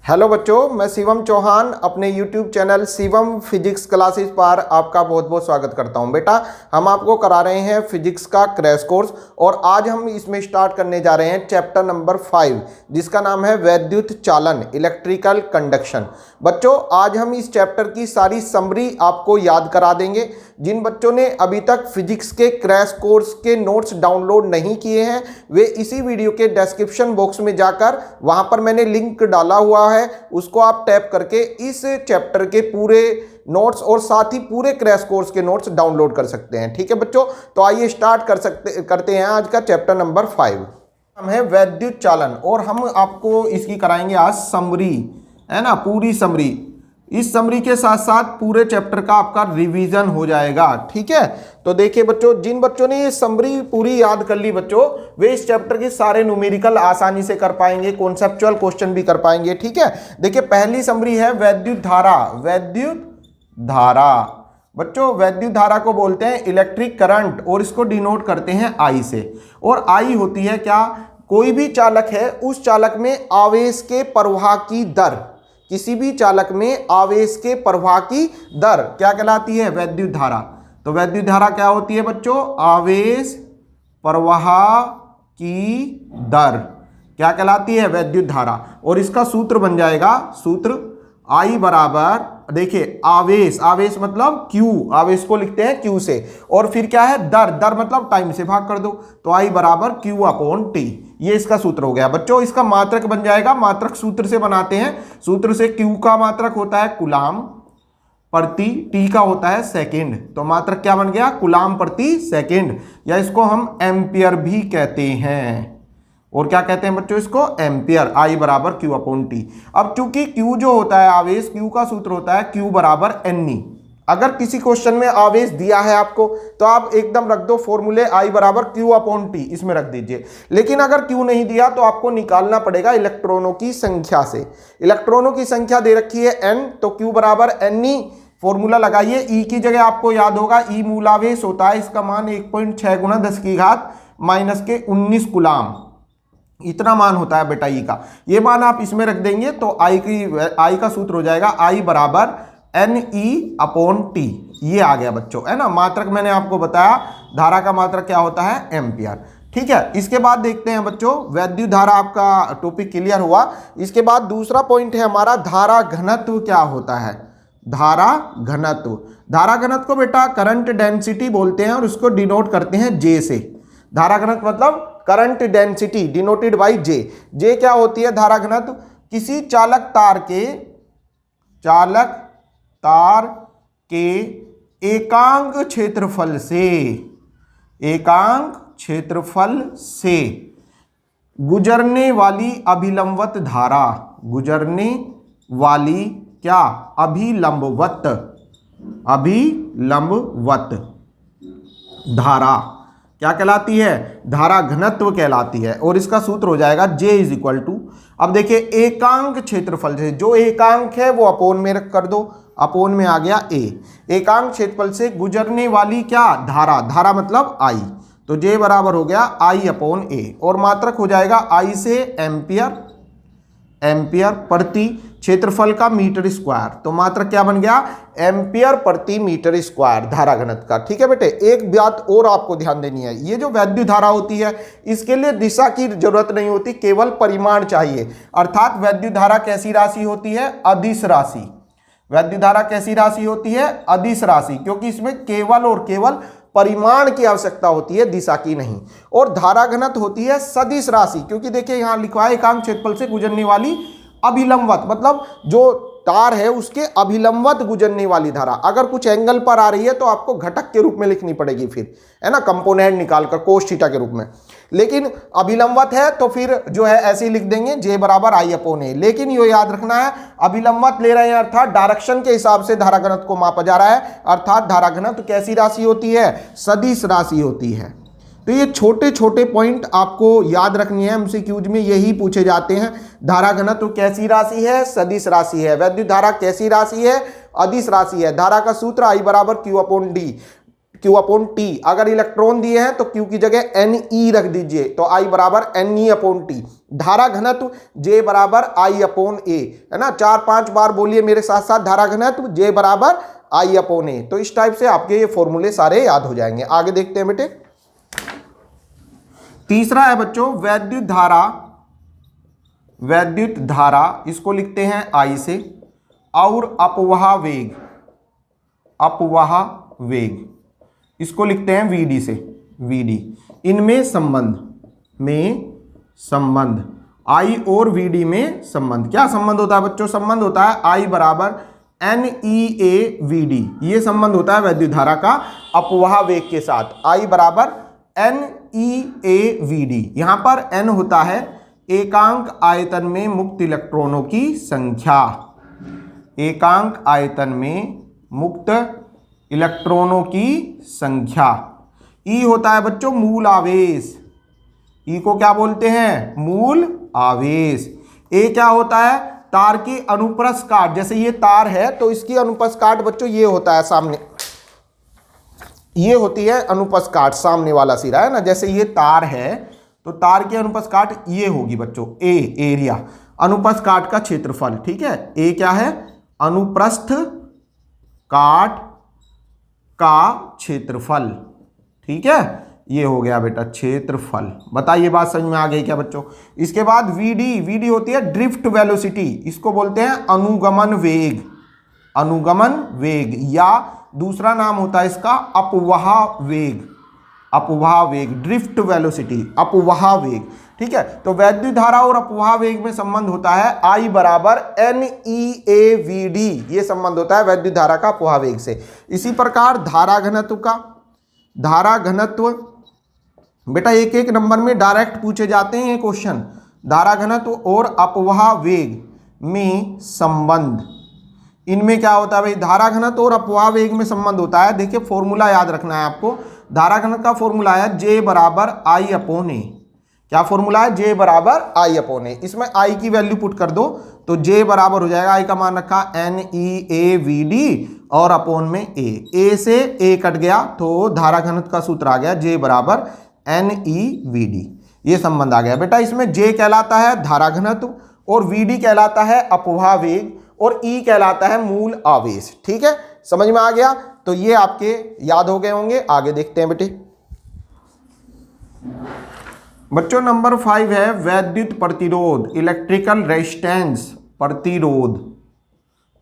Hello बच्चों, मैं शिवम चौहान अपने YouTube channel Shivam physics classes पर आपका बहुत बहुत स्वागत करता हूं। बेटा, हम आपको करा रहे हैं फिजिक्स का क्रैश कोर्स और आज हम इसमें स्टार्ट करने जा रहे हैं चैप्टर नंबर 5 जिसका नाम है वैद्युत चालन, इलेक्ट्रिकल कंडक्शन। बच्चों, आज हम इस चैप्टर की सारी समरी आपको याद करा देंगे। जिन बच्चों ने अभी तक फिजिक्स के क्रैश कोर्स के नोट्स डाउनलोड नहीं किए हैं वे इसी वीडियो के डिस्क्रिप्शन बॉक्स में जाकर वहां पर मैंने लिंक डाला हुआ है, उसको आप टैप करके इस चैप्टर के पूरे नोट्स और साथ ही पूरे क्रैश कोर्स के नोट्स डाउनलोड कर सकते हैं। ठीक है बच्चों, तो आइए स्टार्ट करते हैं आज का चैप्टर नंबर 5। हम है वैद्युत चालन और हम आपको इसकी कराएंगे आज समरी, है ना, पूरी समरी। इस समरी के साथ साथ पूरे चैप्टर का आपका रिवीजन हो जाएगा। ठीक है, तो देखिए बच्चों, जिन बच्चों ने ये समरी पूरी याद कर ली बच्चों, वे इस चैप्टर के सारे न्यूमेरिकल आसानी से कर पाएंगे, कॉन्सेप्चुअल क्वेश्चन भी कर पाएंगे। ठीक है, देखिए पहली समरी है वैद्युत धारा। वैद्युत धारा बच्चों, वैद्युत धारा को बोलते हैं इलेक्ट्रिक करंट और इसको डिनोट करते हैं आई से। और आई होती है क्या? कोई भी चालक है, उस चालक में आवेश के प्रवाह की दर, किसी भी चालक में आवेश के प्रवाह की दर क्या कहलाती है? वैद्युत धारा। तो वैद्युत धारा क्या होती है बच्चों? आवेश प्रवाह की दर क्या कहलाती है? वैद्युत धारा। और इसका सूत्र बन जाएगा, सूत्र I बराबर, देखिए आवेश, आवेश मतलब Q, आवेश को लिखते हैं Q से, और फिर क्या है? दर, दर मतलब टाइम से भाग कर दो, तो I बराबर Q अपॉन T। ये इसका सूत्र हो गया बच्चों। इसका मात्रक बन जाएगा, मात्रक सूत्र से बनाते हैं। सूत्र से Q का मात्रक होता है कूलाम प्रति, T का होता है सेकंड, तो मात्रक क्या बन गया? कूलाम प्रति सेकंड, या इसको हम एम्पियर भी कहते हैं। और क्या कहते हैं बच्चों? इसको एम्पियर। I बराबर Q अपॉन T। अब चूंकि Q जो होता है आवेश, Q का सूत्र होता है Q बराबर NE। अगर किसी क्वेश्चन में आवेश दिया है आपको तो आप एकदम रख दो फॉर्मूले I बराबर Q अपॉन T, इसमें रख दीजिए। लेकिन अगर Q नहीं दिया तो आपको निकालना पड़ेगा इलेक्ट्रॉनों की संख्या से। इलेक्ट्रॉनों की संख्या दे रखी है N, तो Q बराबर NE, फॉर्मूला लगाइए। E की जगह आपको याद होगा E मूलावेश होता है, इसका मान 1.6 गुना 10 की घात माइनस के 19 कूलाम, इतना मान होता है बेटा ई का। ये मान आप इसमें रख देंगे तो आई का सूत्र हो जाएगा I बराबर NE अपॉन T। ये आ गया बच्चों, है ना। मात्रक मैंने आपको बताया, धारा का मात्रक क्या होता है? एम्पियर। ठीक है, इसके बाद देखते हैं बच्चों, वैद्युत धारा आपका टॉपिक क्लियर हुआ। इसके बाद दूसरा पॉइंट है हमारा धारा घनत्व क्या होता है? धारा घनत्व। धारा घनत्व को बेटा करंट डेंसिटी बोलते हैं और उसको डिनोट करते हैं J से। धारा घनत्व मतलब current density denoted by J। J क्या होती है? धारा घनत्व किसी चालक तार के एकांक क्षेत्रफल से गुजरने वाली अभिलंबवत धारा, गुजरने वाली क्या? अभिलंबवत धारा क्या कहलाती है? धारा घनत्व कहलाती है। और इसका सूत्र हो जाएगा J इज इक्वल टू, अब देखिए एकांक क्षेत्रफल से, जो एकांक है वो अपोन में रख कर दो, अपोन में आ गया A। एकांक क्षेत्रफल से गुजरने वाली क्या? धारा, धारा मतलब I, तो J बराबर हो गया I अपॉन A। और मात्रक हो जाएगा I से एम्पियर, एम्पियर प्रति क्षेत्रफल का मीटर स्क्वायर, तो मात्रक क्या बन गया? एम्पियर प्रति मीटर स्क्वायर धारा घनत्व का। ठीक है बेटे, एक बात और आपको ध्यान देनी है, ये जो वैद्युत धारा होती है इसके लिए दिशा की जरूरत नहीं होती, केवल परिमाण चाहिए। अर्थात वैद्युत धारा कैसी राशि होती है? अदिश राशि। वैद्युत धारा कैसी राशि होती है? अदिश राशि, क्योंकि इसमें केवल और केवल परिमाण की आवश्यकता होती है, दिशा की नहीं। और धारा घनत्व होती है सदिश राशि, क्योंकि देखिए यहां लिखा है एकांक क्षेत्रफल से गुजरने वाली अभिलंबवत, मतलब जो तार है उसके अभिलंबवत गुजरने वाली धारा। अगर कुछ एंगल पर आ रही है तो आपको घटक के रूप में लिखनी पड़ेगी, फिर, है ना, कंपोनेंट निकालकर कोस थीटा के रूप में। लेकिन अभिलंबवत है तो फिर जो है ऐसे ही लिख देंगे J बराबर I अपॉन A। लेकिन ये याद रखना है, अभिलंबवत ले रहे हैं अर्थात डायरेक्शन के हिसाब से धारा घनत्व को मापा जा रहा है। अर्थात धारा घनत्व कैसी राशि होती है? सदिश राशि होती है। तो ये छोटे छोटे पॉइंट आपको याद रखनी है, एमसीक्यूज में यही पूछे जाते हैं। धारा घनत्व कैसी राशि है? सदिश राशि है। वैद्युत धारा कैसी राशि है? अदिश राशि है। धारा का सूत्र I बराबर Q upon D। Q upon T। अगर इलेक्ट्रॉन दिए हैं तो Q की जगह Ne रख दीजिए, तो I बराबर Ne अपॉन T। धारा घनत्व J बराबर I अपॉन A, है ना। 4-5 बार बोलिए मेरे साथ साथ, धारा घनत्व J बराबर I अपॉन A। तो इस टाइप से आपके ये फॉर्मूले सारे याद हो जाएंगे। आगे देखते हैं बेटे। तीसरा है बच्चों वैद्युत धारा। वैद्युत धारा इसको लिखते हैं I से, और अपवाह वेग, अपवाह वेग इसको लिखते हैं VD से, VD। इनमें संबंध, में संबंध, I और VD में संबंध। क्या संबंध होता है बच्चों? संबंध होता है I बराबर NEAVD। ये संबंध होता है वैद्युत धारा का अपवाह वेग के साथ। I बराबर NEAVD। यहां पर N होता है एकांक आयतन में मुक्त इलेक्ट्रॉनों की संख्या, एकांक आयतन में मुक्त इलेक्ट्रॉनों की संख्या। E होता है बच्चों मूल आवेश, E को क्या बोलते हैं? मूल आवेश। A क्या होता है? तार की अनुप्रस्थ काट। जैसे ये तार है तो इसकी अनुप्रस्थ काट बच्चों ये होता है सामने, ये होती है अनुप्रस्थ काट, सामने वाला सिरा है ना। जैसे ये तार है तो तार की अनुप्रस्थ काट ये होगी बच्चों A, एरिया, अनुप्रस्थ काट का क्षेत्रफल। ठीक है, A क्या है? अनुप्रस्थ काट का क्षेत्रफल। ठीक है, ये हो गया बेटा क्षेत्रफल। बताइए बात समझ में आ गई क्या बच्चों? इसके बाद VD होती है ड्रिफ्ट वेलोसिटी, इसको बोलते हैं अनुगमन वेग, अनुगमन वेग, या दूसरा नाम होता है इसका अपवाह वेग, अपवाह वेग, ड्रिफ्ट वेलोसिटी, अपवाह वेग। ठीक है, तो वैद्युत धारा और अपवाह वेग में संबंध होता है I बराबर NEAVD। ये संबंध होता है वैद्युत धारा का अपवाह वेग से। इसी प्रकार धारा घनत्व का, धारा घनत्व बेटा एक एक नंबर में डायरेक्ट पूछे जाते हैं ये क्वेश्चन। धारा घनत्व और अपवाह वेग में संबंध, इनमें क्या होता है भाई? धारा घनत्व और अपवाह वेग में संबंध होता है। देखिए फॉर्मूला याद रखना है आपको। धारा घनत्व का फॉर्मूला है J बराबर I अपॉन A। क्या फॉर्मूला है? J बराबर I अपॉन A। इसमें I की वैल्यू पुट कर दो तो J बराबर हो जाएगा, I का मान रखा NEAVD और अपॉन में A से A कट गया तो धारा घनत्व का सूत्र आ गया J बराबर NEVD। ये संबंध आ गया बेटा। इसमें J कहलाता है धारा घनत्व और VD कहलाता है अपवाह वेग और E कहलाता है मूल आवेश। ठीक है, समझ में आ गया? तो ये आपके याद हो गए होंगे। आगे देखते हैं बेटे। बच्चों नंबर 5 है वैद्युत प्रतिरोध, इलेक्ट्रिकल रेजिस्टेंस, प्रतिरोध,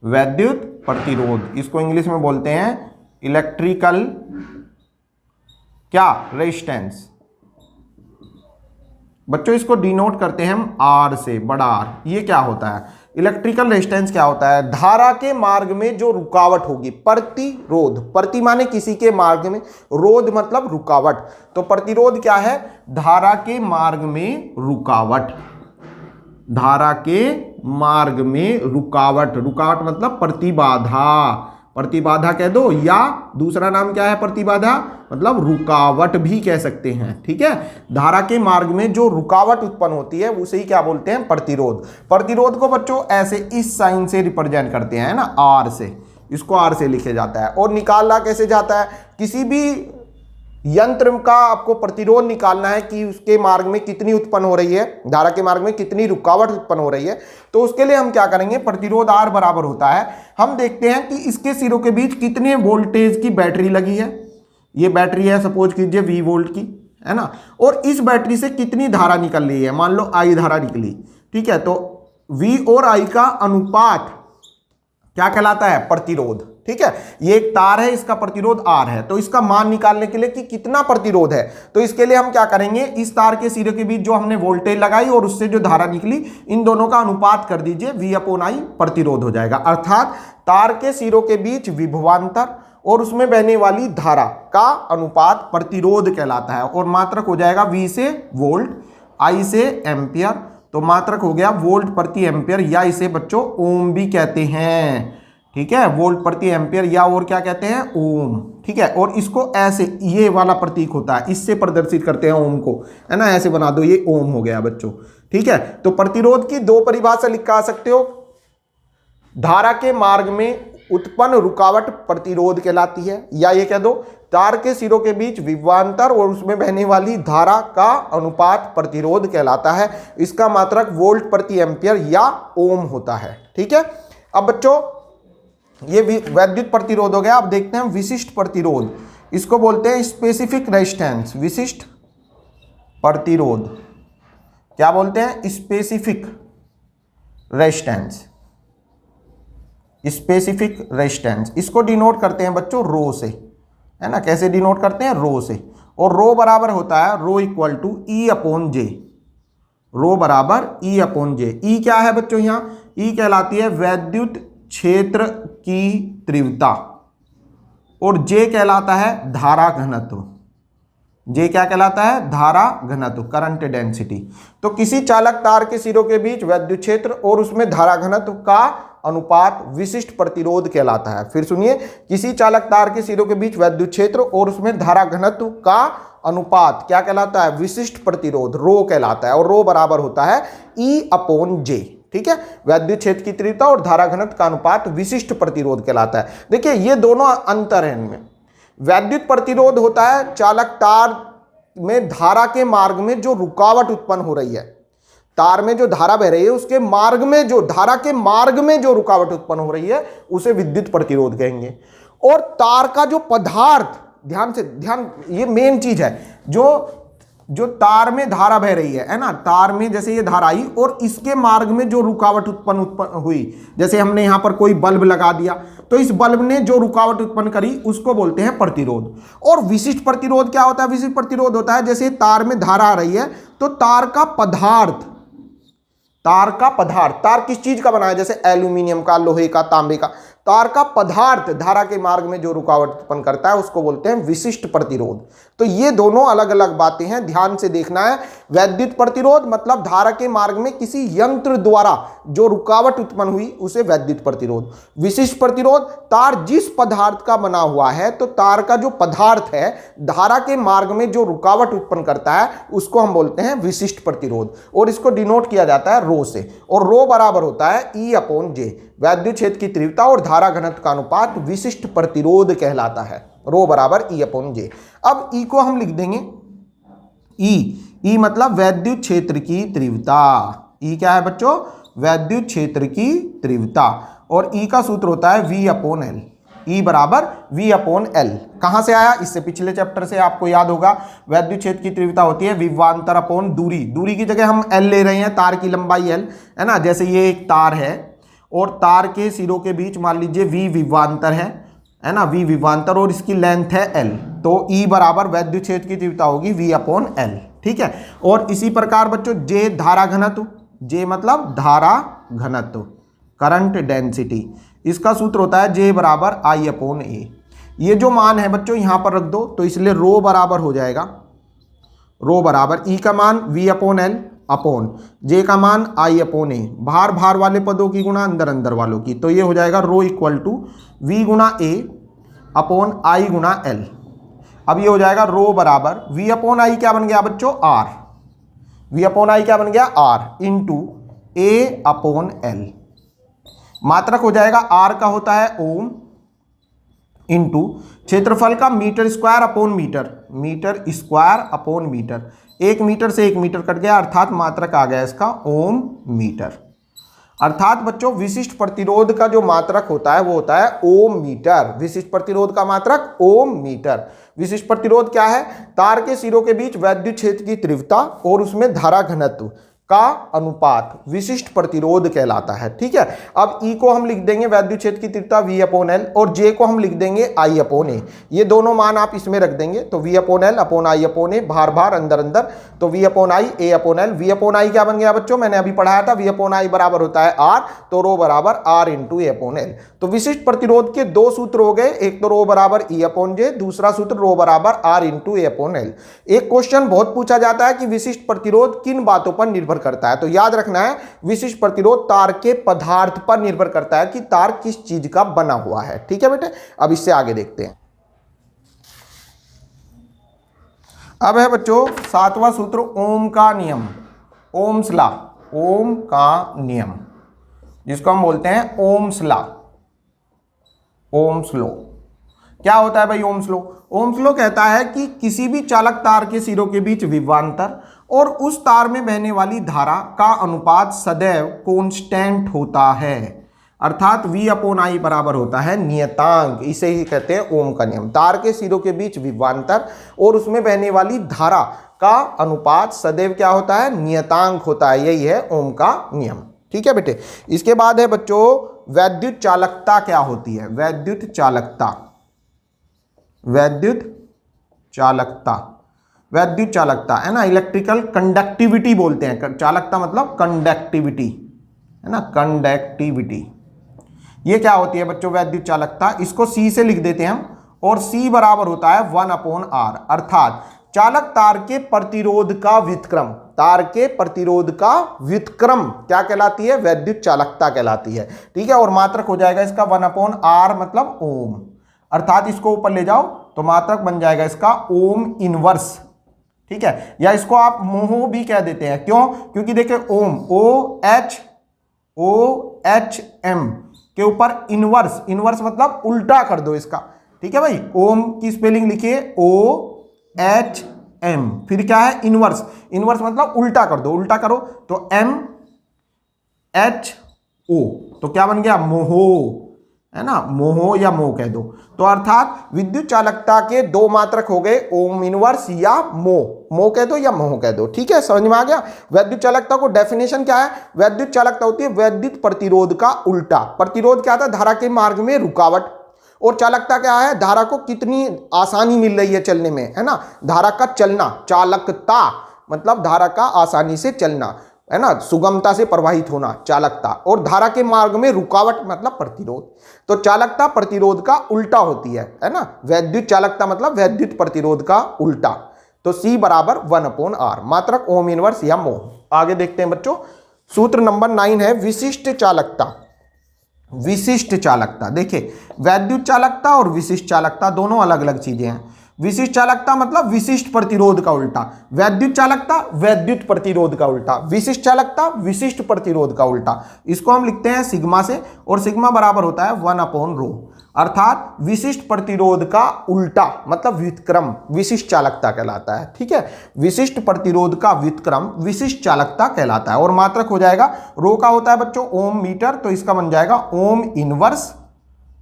वैद्युत प्रतिरोध, इसको इंग्लिश में बोलते हैं इलेक्ट्रिकल क्या? रेजिस्टेंस। बच्चों इसको डिनोट करते हैं हम R से, बड़ा R। ये क्या होता है? इलेक्ट्रिकल रेजिस्टेंस क्या होता है? धारा के मार्ग में जो रुकावट होगी, प्रतिरोध, प्रति माने किसी के मार्ग में, रोध मतलब रुकावट, तो प्रतिरोध क्या है? धारा के मार्ग में रुकावट, धारा के मार्ग में रुकावट, रुकावट मतलब प्रतिबाधा, प्रतिबाधा कह दो, या दूसरा नाम क्या है प्रतिबाधा? मतलब रुकावट भी कह सकते हैं। ठीक है, धारा के मार्ग में जो रुकावट उत्पन्न होती है उसे ही क्या बोलते हैं? प्रतिरोध। प्रतिरोध को बच्चों ऐसे इस साइन से रिप्रेजेंट करते हैं ना, R से, इसको R से लिखे जाता है। और निकालना कैसे जाता है? किसी भी यंत्र का आपको प्रतिरोध निकालना है कि उसके मार्ग में कितनी उत्पन्न हो रही है, धारा के मार्ग में कितनी रुकावट उत्पन्न हो रही है, तो उसके लिए हम क्या करेंगे? प्रतिरोध R बराबर होता है, हम देखते हैं कि इसके सिरों के बीच कितने वोल्टेज की बैटरी लगी है। ये बैटरी है सपोज कीजिए 20 वोल्ट की, है ना, और इस बैटरी से कितनी धारा निकल रही है? मान लो I धारा निकली। ठीक है, तो V और I का अनुपात क्या कहलाता है? प्रतिरोध। ठीक है, ये एक तार है, इसका प्रतिरोध R है, तो इसका मान निकालने के लिए कि कितना प्रतिरोध है, तो इसके लिए हम क्या करेंगे? इस तार के सिरे के बीच जो हमने वोल्टेज लगाई और उससे जो धारा निकली, इन दोनों का अनुपात कर दीजिए, V अपॉन I प्रतिरोध हो जाएगा। अर्थात तार के सिरों के बीच विभवांतर और उसमें बहने वाली धारा का अनुपात प्रतिरोध कहलाता है, और मात्रक हो जाएगा V से वोल्ट, I से एम्पियर, तो मात्रक हो गया वोल्ट प्रति एम्पियर, या इसे बच्चों ओम भी कहते हैं। ठीक है, वोल्ट प्रति एम्पियर, या और क्या कहते हैं? ओम। ठीक है, और इसको ऐसे ये वाला प्रतीक होता है, इससे प्रदर्शित करते हैं ओम को, है ना, ऐसे बना दो, ये ओम हो गया बच्चों। ठीक है, तो प्रतिरोध की दो परिभाषा लिखा सकते हो। धारा के मार्ग में उत्पन्न रुकावट प्रतिरोध कहलाती है, या ये कह दो तार के सिरों के बीच विभवांतर और उसमें बहने वाली धारा का अनुपात प्रतिरोध कहलाता है। इसका मात्रक वोल्ट प्रति एम्पियर या ओम होता है। ठीक है, अब बच्चों ये वैद्युत प्रतिरोध हो गया। अब देखते हैं विशिष्ट प्रतिरोध, इसको बोलते हैं स्पेसिफिक रेजिस्टेंस। विशिष्ट प्रतिरोध क्या बोलते हैं? Specific resistance. स्पेसिफिक रेजिस्टेंस इसको डिनोट करते हैं बच्चों रो से, है ना। कैसे डिनोट करते हैं? रो से। और रो बराबर होता है rho equal to E upon जे। रो बराबर ई अपॉन जे। ई क्या है बच्चों? यहाँ ई कहलाती है वैद्युत क्षेत्र की तीव्रता और जे कहलाता है धारा घनत्व। जे क्या कहलाता है? धारा घनत्व, करंट डेंसिटी। तो किसी चालक तार के सिरों के बीच वैद्युत क्षेत्र और उसमें धारा घनत्व का अनुपात विशिष्ट प्रतिरोध कहलाता है। फिर सुनिए, किसी चालक तार के सिरों के बीच वैद्युत क्षेत्र और उसमें धारा घनत्व का अनुपात क्या कहलाता है? विशिष्ट प्रतिरोध, रो कहलाता है। और रो बराबर होता है ई अपॉन जे। ठीक है, वैद्युत क्षेत्र की तीव्रता और धारा घनत्व का अनुपात विशिष्ट प्रतिरोध कहलाता है। देखिए ये दोनों अंतर है इनमें। वैद्युत प्रतिरोध होता है चालक तार में धारा के मार्ग में जो रुकावट उत्पन्न हो रही है, तार में जो धारा बह रही है उसके मार्ग में जो धारा के मार्ग में जो रुकावट उत्पन्न हो रही है उसे विद्युत प्रतिरोध कहेंगे। और तार का जो पदार्थ, ध्यान ये मेन चीज है, जो तार में धारा बह रही है ना, तार में जैसे ये धारा आई और इसके मार्ग में जो रुकावट उत्पन्न हुई, जैसे हमने यहां पर कोई बल्ब लगा दिया तो इस बल्ब ने जो रुकावट उत्पन्न करी उसको बोलते हैं प्रतिरोध। और विशिष्ट प्रतिरोध क्या होता है? विशिष्ट प्रतिरोध होता है जैसे तार में धारा आ रही है तो तार का पदार्थ, तार किस चीज का बना है? जैसे एल्यूमिनियम का, लोहे का, तांबे का। तार का पदार्थ धारा के मार्ग में जो रुकावट उत्पन्न करता है उसको बोलते हैं विशिष्ट प्रतिरोध। तो ये दोनों अलग अलग बातें हैं, ध्यान से देखना है। वैद्युत प्रतिरोध मतलब धारा के मार्ग में किसी यंत्र द्वारा जो रुकावट उत्पन्न हुई उसे वैद्युत प्रतिरोध। विशिष्ट प्रतिरोध, तार जिस पदार्थ का बना हुआ है तो तार का जो पदार्थ है धारा के मार्ग में जो रुकावट उत्पन्न करता है उसको हम बोलते हैं विशिष्ट प्रतिरोध। और इसको डिनोट किया जाता है रो से। और रो बराबर होता है ई अपॉन जे। वैद्युत क्षेत्र की तीव्रता और धारा घनत्व का अनुपात विशिष्ट प्रतिरोध कहलाता है। रो बराबर ई अपॉन जे। अब ई को हम लिख देंगे ई मतलब वैद्युत क्षेत्र की तीव्रता। ई क्या है बच्चों? वैद्युत क्षेत्र की तीव्रता। और ई का सूत्र होता है वी अपॉन एल। ई बराबर वी अपॉन एल। कहां से आया? इससे पिछले चैप्टर से आपको याद होगा। वैद्युत क्षेत्र की तीव्रता होती है विभवांतर अपॉन दूरी। दूरी की जगह हम एल ले रहे हैं, तार की लंबाई एल है ना। जैसे ये एक तार है और तार के सिरों के बीच मान लीजिए वी विभवांतर है ना, वी विभवांतर, और इसकी लेंथ है एल। तो ई बराबर वैद्युत क्षेत्र की तीव्रता होगी वी अपॉन एल। ठीक है, और इसी प्रकार बच्चों जे धारा घनत्व, जे मतलब धारा घनत्व, करंट डेंसिटी, इसका सूत्र होता है जे बराबर आई अपॉन ए। ये जो मान है बच्चों यहां पर रख दो तो इसलिए रो बराबर हो जाएगा, रो बराबर ई का मान वी अपॉन एल अपॉन जे का मान आई अपॉन ए। भार वाले पदों की गुणा अंदर वालों की, तो ये हो जाएगा रो इक्वल टू वी गुणा ए अपॉन आई गुणा एल। अब ये हो जाएगा रो बराबर वी अपॉन आई क्या बन गया बच्चों? आर। वी अपॉन आई क्या बन गया? R into A upon L. मात्रक हो जाएगा आर का होता है ओम इंटू क्षेत्रफल का metre square upon metre, metre square upon metre. 1 metre से 1 मीटर कट गया अर्थात मात्रक आ गया इसका ओम मीटर। अर्थात बच्चों विशिष्ट प्रतिरोध का जो मात्रक होता है वो होता है ओम मीटर। विशिष्ट प्रतिरोध का मात्रक ओम मीटर। विशिष्ट प्रतिरोध क्या है? तार के सिरों के बीच वैद्युत क्षेत्र की तीव्रता और उसमें धारा घनत्व का अनुपात विशिष्ट प्रतिरोध कहलाता है। ठीक है, अब ई को हम लिख देंगे वैद्युत क्षेत्र की तीव्रता वी अपॉन एल और जे को हम लिख देंगे आई अपॉन ए। ये दोनों मान आप इसमें रख देंगे तो v upon l upon I upon A, भार अंदर तो v upon I A upon l. V upon I क्या बन गया बच्चों? मैंने अभी पढ़ाया था वी अपॉन आई बराबर होता है आर, तो रो बराबर R into A upon L. तो विशिष्ट प्रतिरोध के 2 सूत्र हो गए, एक तो रो बराबर ई अपॉन जे, दूसरा सूत्र रो बराबर R into A upon L. एक क्वेश्चन बहुत पूछा जाता है कि विशिष्ट प्रतिरोध किन बातों पर निर्भर करता है, तो याद रखना है विशिष्ट प्रतिरोध तार के पदार्थ पर निर्भर करता है कि तार किस चीज का बना हुआ है। ठीक है बेटे, अब इससे आगे देखते हैं। अब है बच्चों 7वां सूत्र ओम का नियम, ओम्स लॉ, ओम का नियम, जिसको हम बोलते हैं ओम्स लॉ, ओम्स लॉ। क्या होता है भाई ओम्स लॉ? ओम्स लॉ कहता है कि किसी भी चालक तार के सिरों के बीच विभवांतर और उस तार में बहने वाली धारा का अनुपात सदैव कांस्टेंट होता है, अर्थात V/I बराबर होता है नियतांक। इसे ही कहते हैं ओम का नियम। तार के सिरों के बीच विभवांतर और उसमें बहने वाली धारा का अनुपात सदैव क्या होता है? नियतांक होता है। यही है ओम का नियम। ठीक है बेटे। इसके बाद है बच्चों वैद्युत चालकता क्या होती है? वैद्युत चालकता, वैद्युत चालकता, वैद्युत चालकता है ना, इलेक्ट्रिकल कंडक्टिविटी बोलते हैं। चालकता मतलब कंडक्टिविटी है ना, कंडक्टिविटी। ये क्या होती है बच्चों? वैद्युत चालकता। इसको C से लिख देते हैं हम, और C बराबर होता है 1/R, अर्थात चालक तार के प्रतिरोध का व्युत्क्रम। तार के प्रतिरोध का व्युत्क्रम क्या कहलाती है? वैद्युत चालकता कहलाती है। ठीक है। और मात्रक हो जाएगा इसका 1/R मतलब ओम, अर्थात इसको ऊपर ले जाओ तो मात्रक बन जाएगा इसका ओम इनवर्स। ठीक है। या इसको आप मोह भी कह देते हैं। क्यों? क्योंकि देखिए ओम OHM के ऊपर इनवर्स, इनवर्स मतलब उल्टा कर दो इसका। ठीक है भाई। ओम की स्पेलिंग लिखिए OHM, फिर क्या है? इनवर्स। इनवर्स मतलब उल्टा कर दो, उल्टा करो तो MHO, तो क्या बन गया? मोहो, है ना, मोहो या मोह कह दो। तो अर्थात विद्युत चालकता के दो मात्रक हो गए, ओम इनवर्स या मोह कह दो या मोह कह दो। ठीक है, समझ में आ गया। वैद्युत चालकता को डेफिनेशन क्या है? वैद्युत चालकता होती है वैद्युत प्रतिरोध का उल्टा। प्रतिरोध क्या था? धारा के मार्ग में रुकावट। और चालकता क्या है? धारा को कितनी आसानी मिल रही है चलने में, है ना, धारा का चलना। चालकता मतलब धारा का आसानी से चलना, है ना, सुगमता से प्रवाहित होना, चालकता। और धारा के मार्ग में रुकावट मतलब प्रतिरोध। तो चालकता प्रतिरोध का उल्टा होती है ना। वैद्युत चालकता मतलब वैद्युत प्रतिरोध का उल्टा। तो C बराबर 1/R, मात्रक ओम इनवर्स या मोह। आगे देखते हैं बच्चों, सूत्र नंबर 9 है विशिष्ट चालकता। विशिष्ट चालकता, देखिए वैद्युत चालकता और विशिष्ट चालकता दोनों अलग अलग चीजें हैं। विशिष्ट चालकता मतलब विशिष्ट प्रतिरोध का उल्टा, वैद्युत चालकता वैद्युत प्रतिरोध का उल्टा, विशिष्ट चालकता विशिष्ट प्रतिरोध का उल्टा। इसको हम लिखते हैं सिग्मा से, और सिग्मा बराबर होता है 1/ρ, अर्थात विशिष्ट प्रतिरोध का उल्टा मतलब व्युत्क्रम विशिष्ट चालकता कहलाता है। ठीक है, विशिष्ट प्रतिरोध का व्युत्क्रम विशिष्ट चालकता कहलाता है। और मात्रक हो जाएगा, रो का होता है बच्चों ओम मीटर, तो इसका बन जाएगा ओम इनवर्स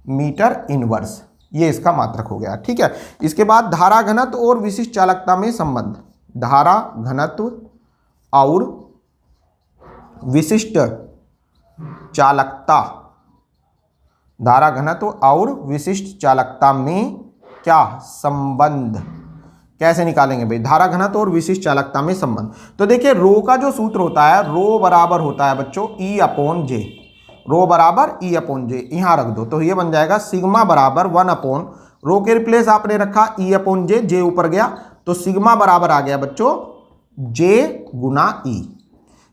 मीटर इनवर्स। ये इसका मात्रक हो गया। ठीक है। इसके बाद धारा घनत्व और विशिष्ट चालकता में संबंध। धारा घनत्व और विशिष्ट चालकता, धारा घनत्व और विशिष्ट चालकता में क्या संबंध? कैसे निकालेंगे भाई धारा घनत्व और विशिष्ट चालकता में संबंध? तो देखिए रो का जो सूत्र होता है, रो बराबर होता है बच्चों E/J। रो बराबर E/J, यहां रख दो तो ये बन जाएगा सिग्मा बराबर 1/रो के रिप्लेस आपने रखा E/J, जे ऊपर गया तो सिग्मा बराबर आ गया बच्चों J गुना E।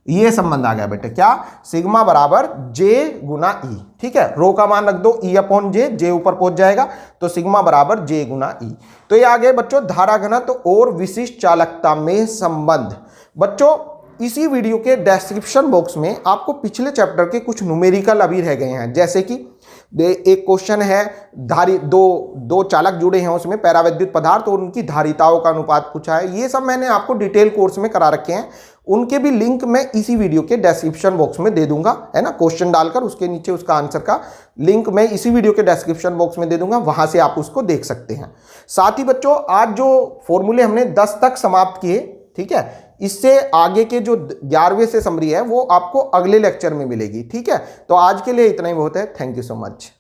ये संबंध आ गया बेटे, क्या? सिग्मा बराबर J गुना E। ठीक है, रो का मान रख दो E/J, जे ऊपर पहुंच जाएगा तो सिग्मा बराबर J गुना E। तो ये आ गए बच्चों धारा घनत्व और विशिष्ट चालकता में संबंध। बच्चों इसी वीडियो के डिस्क्रिप्शन बॉक्स में आपको पिछले चैप्टर के कुछ न्यूमेरिकल अभी रह गए हैं, जैसे कि एक क्वेश्चन है दो चालक जुड़े हैं उसमें पैरावैद्युत पदार्थ और उनकी धारिताओं का अनुपात पूछा है। ये सब मैंने आपको डिटेल कोर्स में करा रखे हैं, उनके भी लिंक मैं इसी वीडियो के डिस्क्रिप्शन बॉक्स में दे दूंगा, है ना। क्वेश्चन डालकर उसके नीचे उसका आंसर का लिंक मैं इसी वीडियो के डिस्क्रिप्शन बॉक्स में दे दूंगा, वहां से आप उसको देख सकते हैं। साथ ही बच्चों आज जो फॉर्मूले हमने 10 तक समाप्त किए, ठीक है, इससे आगे के जो 11वें से समरी है वो आपको अगले लेक्चर में मिलेगी। ठीक है, तो आज के लिए इतना ही बहुत है। Thank you so much.